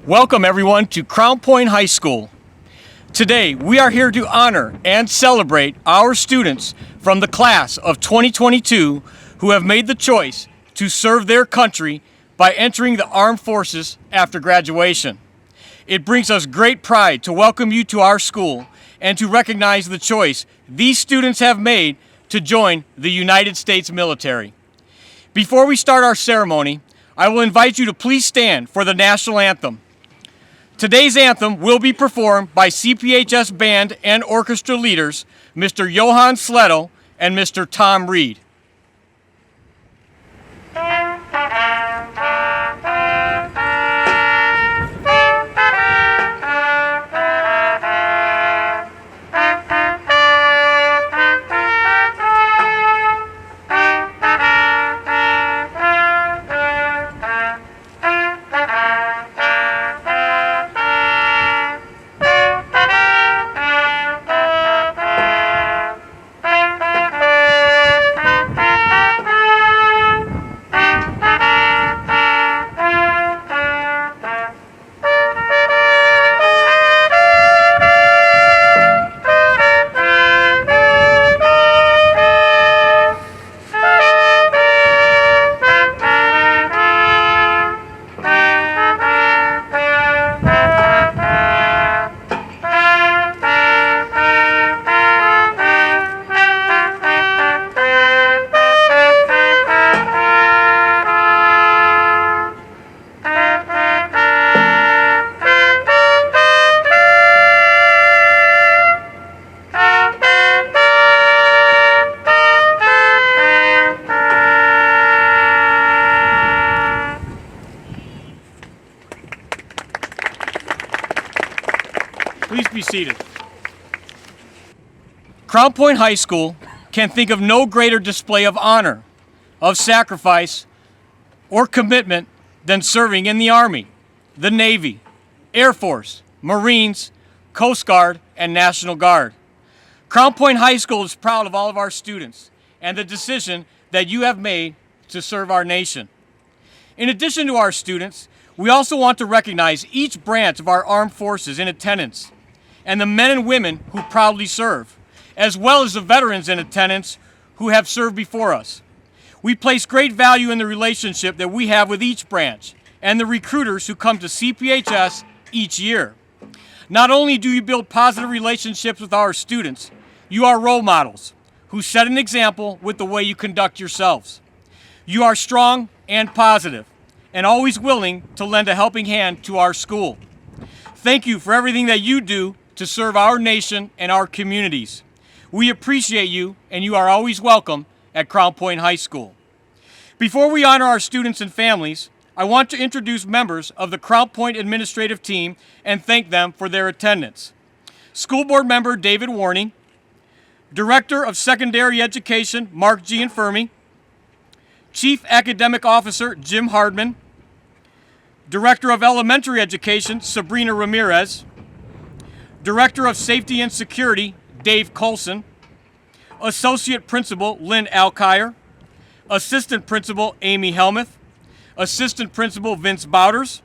Welcome everyone to Crown Point High School. Today we are here to honor and celebrate our students from the class of 2022 who have made the choice to serve their country by entering the armed forces after graduation. It brings us great pride to welcome you to our school and to recognize the choice these students have made to join the United States military. Before we start our ceremony, I will invite you to please stand for the national anthem. Today's anthem will be performed by CPHS band and orchestra leaders, Mr. Johan Sletto and Mr. Tom Reed. Please be seated. Crown Point High School can think of no greater display of honor, of sacrifice, or commitment than serving in the Army, the Navy, Air Force, Marines, Coast Guard, and National Guard. Crown Point High School is proud of all of our students and the decision that you have made to serve our nation. In addition to our students, we also want to recognize each branch of our armed forces in attendance and the men and women who proudly serve, as well as the veterans in attendance who have served before us. We place great value in the relationship that we have with each branch and the recruiters who come to CPHS each year. Not only do you build positive relationships with our students, you are role models who set an example with the way you conduct yourselves. You are strong and positive and always willing to lend a helping hand to our school. Thank you for everything that you do to serve our nation and our communities. We appreciate you, and you are always welcome at Crown Point High School. Before we honor our students and families, I want to introduce members of the Crown Point administrative team and thank them for their attendance. School Board Member David Warning, Director of Secondary Education Mark Gianfermi, Chief Academic Officer Jim Hardman, Director of Elementary Education Sabrina Ramirez, Director of Safety and Security Dave Colson, Associate Principal Lynn Alkire, Assistant Principal Amy Helmuth, Assistant Principal Vince Bowders,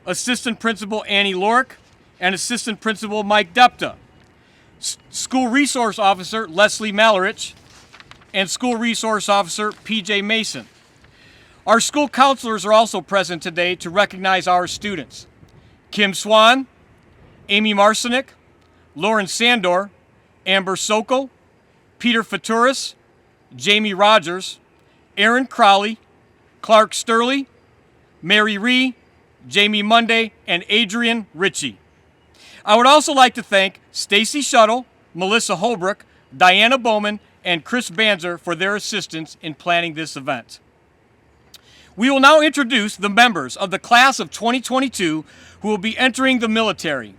Assistant Principal Annie Lorick, and Assistant Principal Mike Depta, School Resource Officer Leslie Malarich, and School Resource Officer PJ Mason. Our school counselors are also present today to recognize our students. Kim Swan, Amy Marcinik, Lauren Sandor, Amber Sokol, Peter Faturis, Jamie Rogers, Aaron Crowley, Clark Sturley, Mary Ree, Jamie Monday, and Adrian Ritchie. I would also like to thank Stacy Shuttle, Melissa Holbrook, Diana Bowman, and Chris Banzer for their assistance in planning this event. We will now introduce the members of the class of 2022 who will be entering the military.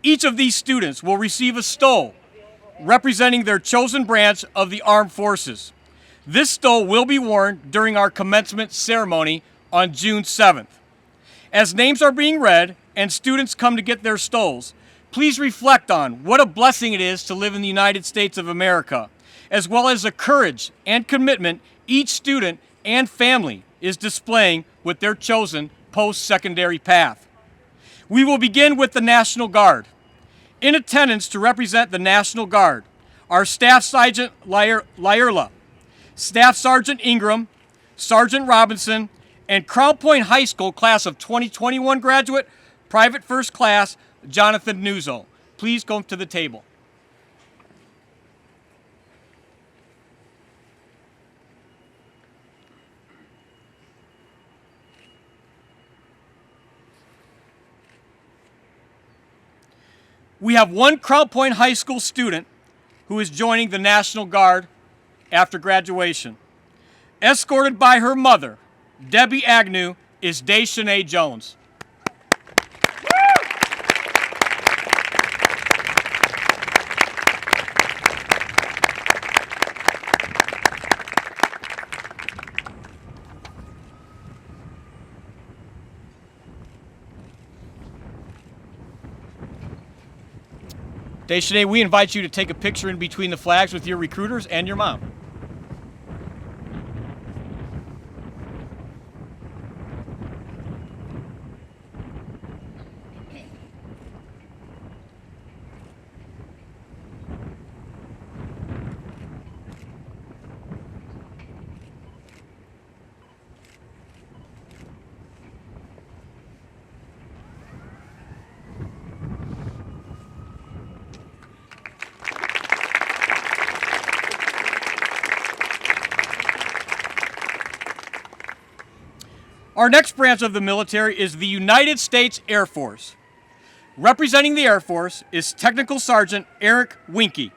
Each of these students will receive a stole representing their chosen branch of the armed forces. This stole will be worn during our commencement ceremony on June 7th. As names are being read and students come to get their stoles, please reflect on what a blessing it is to live in the United States of America, as well as the courage and commitment each student and family is displaying with their chosen post-secondary path. We will begin with the National Guard. In attendance to represent the National Guard are Staff Sergeant Lyerla, Staff Sergeant Ingram, Sergeant Robinson, and Crown Point High School class of 2021 graduate, Private First Class, Jonathan Nuzzo. Please come to the table. We have one Crown Point High School student who is joining the National Guard after graduation. Escorted by her mother, Debbie Agnew, is Deshanae Jones. Deshanae, we invite you to take a picture in between the flags with your recruiters and your mom. Our next branch of the military is the United States Air Force. Representing the Air Force is Technical Sergeant Eric Winke.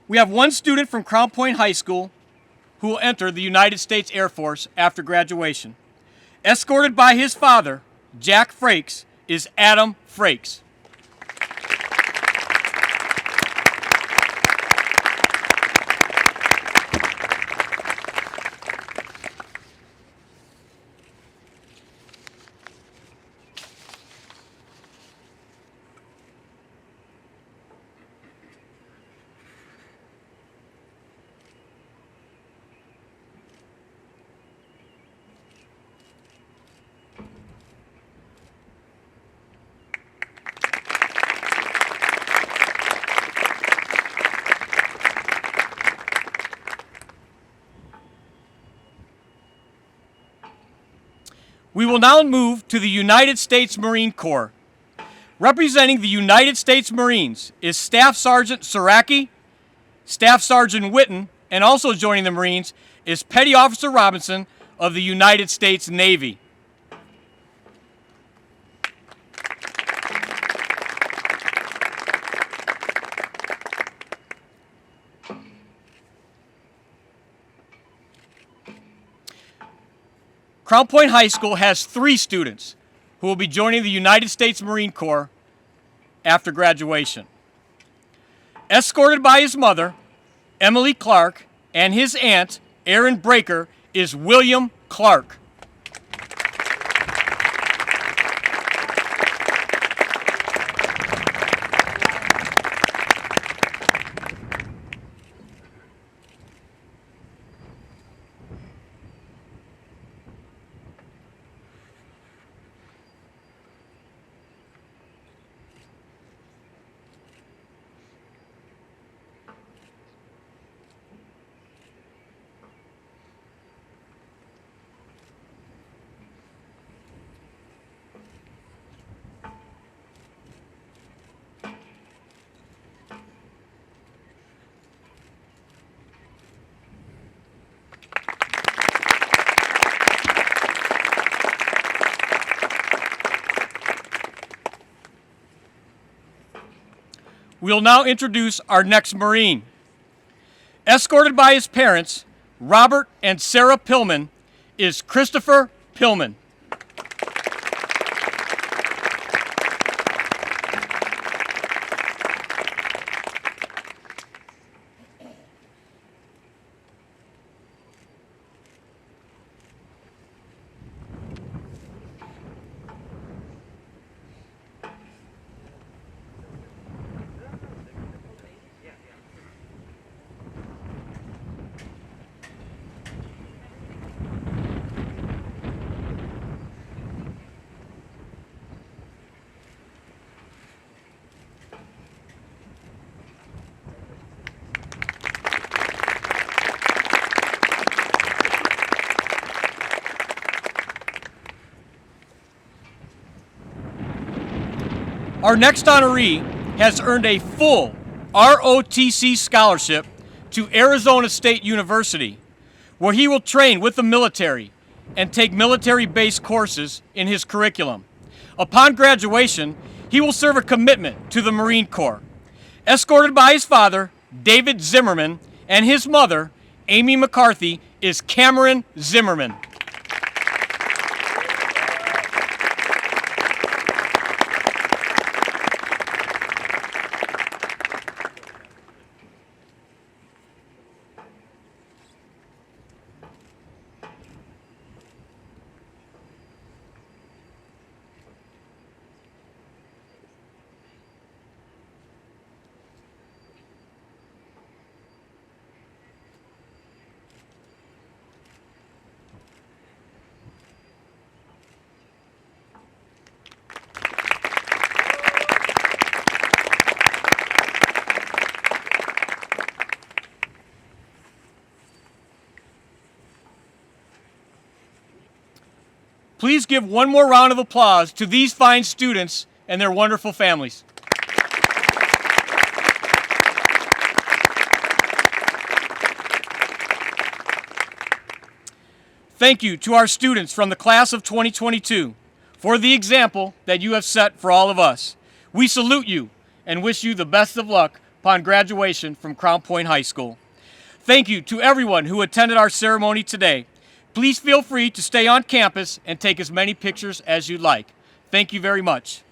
We have one student from Crown Point High School who will enter the United States Air Force after graduation. Escorted by his father, Jack Frakes, is Adam Frakes. We will now move to the United States Marine Corps. Representing the United States Marines is Staff Sergeant Saraki, Staff Sergeant Witten, and also joining the Marines is Petty Officer Robinson of the United States Navy. Crown Point High School has 3 students who will be joining the United States Marine Corps after graduation. Escorted by his mother, Emily Clark, and his aunt, Erin Breaker, is William Clark. We'll now introduce our next Marine. Escorted by his parents, Robert and Sarah Pillman, is Christopher Pillman. Our next honoree has earned a full ROTC scholarship to Arizona State University, where he will train with the military and take military-based courses in his curriculum. Upon graduation, he will serve a commitment to the Marine Corps. Escorted by his father, David Zimmerman, and his mother, Amy McCarthy, is Cameron Zimmerman. Please give one more round of applause to these fine students and their wonderful families. Thank you to our students from the class of 2022 for the example that you have set for all of us. We salute you and wish you the best of luck upon graduation from Crown Point High School. Thank you to everyone who attended our ceremony today. Please feel free to stay on campus and take as many pictures as you'd like. Thank you very much.